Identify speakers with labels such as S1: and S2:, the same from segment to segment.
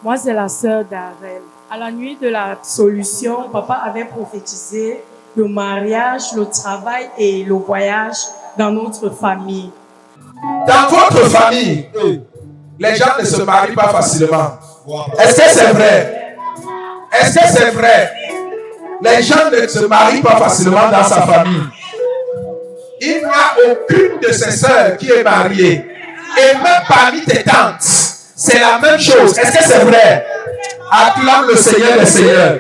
S1: Moi, c'est la sœur d'Arel. À la nuit de l'absolution, papa avait prophétisé le mariage, le travail et le voyage dans notre famille.
S2: Dans votre famille, les gens ne se marient pas facilement. Est-ce que c'est vrai? Est-ce que c'est vrai? Les gens ne se marient pas facilement dans sa famille. Il n'y a aucune de ses sœurs qui est mariée. Et même parmi tes tantes, c'est la même chose. Est-ce que c'est vrai? Acclame le Seigneur des Seigneurs.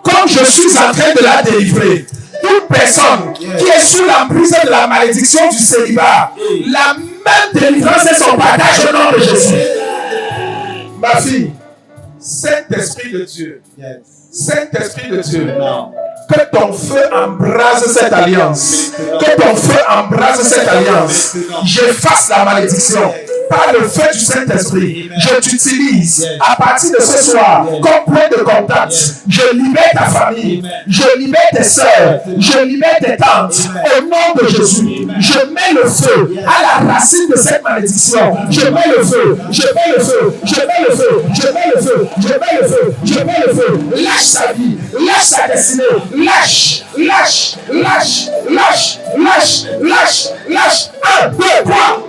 S2: Comme je suis en train de la délivrer, toute personne qui est sous l'emprise de la malédiction du célibat, la même délivrance est son partage au nom de Jésus. Ma fille, Saint-Esprit de Dieu, Saint-Esprit de Dieu, que ton feu embrase cette alliance. Que ton feu embrase cette alliance. J'efface la malédiction par le feu du Saint-Esprit. Je t'utilise à partir de ce soir comme point de contact. Je libère ta famille. Je libère tes soeurs. Je libère tes tantes. Au nom de Jésus, je mets le feu à la racine de cette malédiction. Je mets le feu. Je mets le feu. Je mets le feu. Je mets le feu. Je mets le feu. Je mets le feu. Lâche sa vie. Lâche sa destinée. Lâche. Lâche. Lâche. Lâche. Lâche. Lâche. Lâche. 1, 2, 3.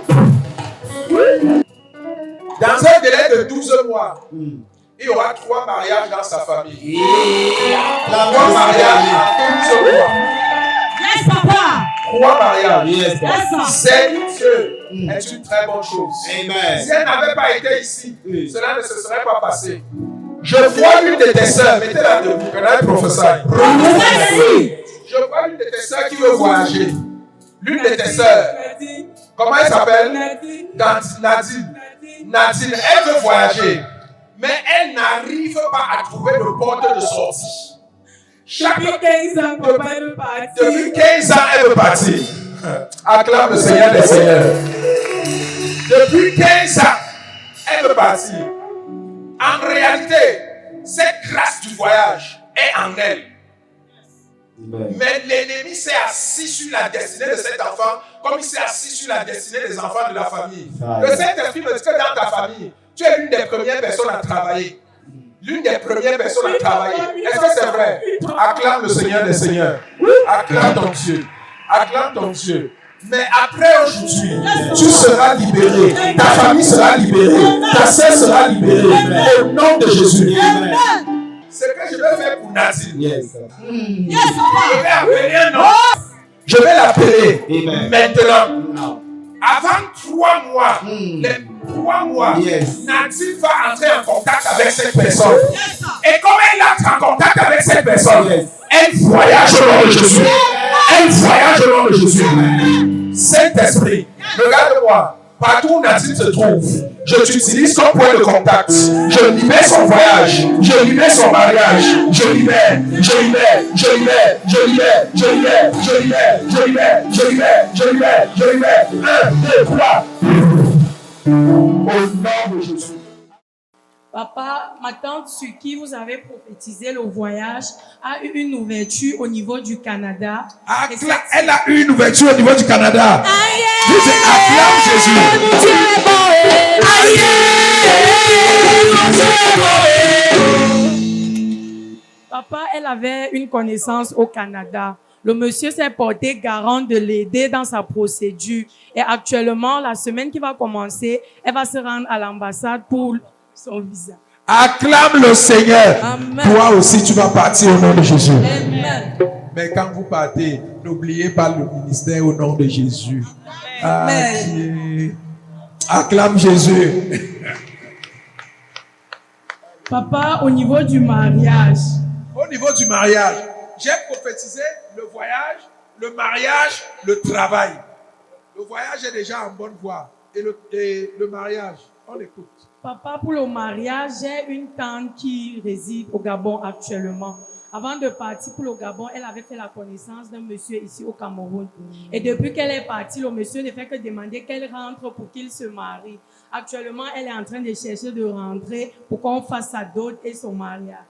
S2: Dans un délai de 12 mois, il y aura 3 mariages dans sa famille. 3 mariages en 12 mois.
S3: Yes, papa.
S2: 3 mariages.
S3: Yes,
S2: c'est une très bonne chose.
S4: Amen.
S2: Si elle n'avait pas été ici, cela ne se serait pas passé. Je vois l'une de tes sœurs, mettez-la debout, que là, prophétie. Je vois l'une de tes sœurs qui veut voyager. L'une de tes sœurs, comment elle s'appelle? Nadine. Nadine, elle veut voyager, mais elle n'arrive pas à trouver le porte de sortie.
S1: Depuis 15 ans, papa veut partir.
S2: Depuis 15 ans, elle veut partir. Acclame le Seigneur des Seigneurs. Depuis 15 ans, elle veut partir. En réalité, cette grâce du voyage est en elle. Mais l'ennemi s'est assis sur la destinée de cet enfant comme il s'est assis sur la destinée des enfants de la famille. Le Saint-Esprit me dit que dans ta famille, tu es l'une des premières personnes à travailler. L'une des premières personnes à travailler. Est-ce que c'est vrai? Acclame le Seigneur des Seigneurs. Acclame ton Dieu. Acclame ton Dieu. Mais après aujourd'hui, tu seras libéré. Ta famille sera libérée. Ta sœur sera libérée. Au nom de Jésus. C'est ce que je vais faire pour Nadine. Je vais appeler un nom. Je vais l'appeler maintenant. Avant 3 mois, les 3 mois, Nadine va entrer en contact avec cette personne. Et comme elle entre en contact avec cette personne, elle voyage au nom de Jésus. Elle voyage au nom de Jésus. Saint-Esprit, regarde-moi. Partout où Nadine se trouve, je t'utilise comme point de contact. Je libère son voyage. Je libère son mariage. Je libère. Je libère. Je libère. Je libère. Je libère. Je libère. Je libère. Je libère. Je libère. Je libère. 1, 2, 3. Au nom de Jésus.
S1: Papa, ma tante sur qui vous avez prophétisé le voyage a eu une ouverture au niveau du Canada.
S2: Elle a eu une ouverture au niveau du Canada. Vous acclame Jésus.
S1: Papa, elle avait une connaissance au Canada. Le monsieur s'est porté garant de l'aider dans sa procédure. Et actuellement, la semaine qui va commencer, elle va se rendre à l'ambassade pour son visa.
S2: Acclame le Seigneur.
S1: Amen.
S2: Toi aussi, tu vas partir au nom de Jésus.
S1: Amen.
S2: Mais quand vous partez, n'oubliez pas le ministère au nom de Jésus. Amen. Acclame Jésus.
S1: Papa, au niveau du mariage.
S2: Au niveau du mariage, j'ai prophétisé le voyage, le mariage, le travail. Le voyage est déjà en bonne voie. Et le mariage, on écoute.
S1: Papa, pour le mariage, j'ai une tante qui réside au Gabon actuellement. Avant de partir pour le Gabon, elle avait fait la connaissance d'un monsieur ici au Cameroun. Et depuis qu'elle est partie, le monsieur ne fait que demander qu'elle rentre pour qu'il se marie. Actuellement, elle est en train de chercher de rentrer pour qu'on fasse sa dot et son mariage.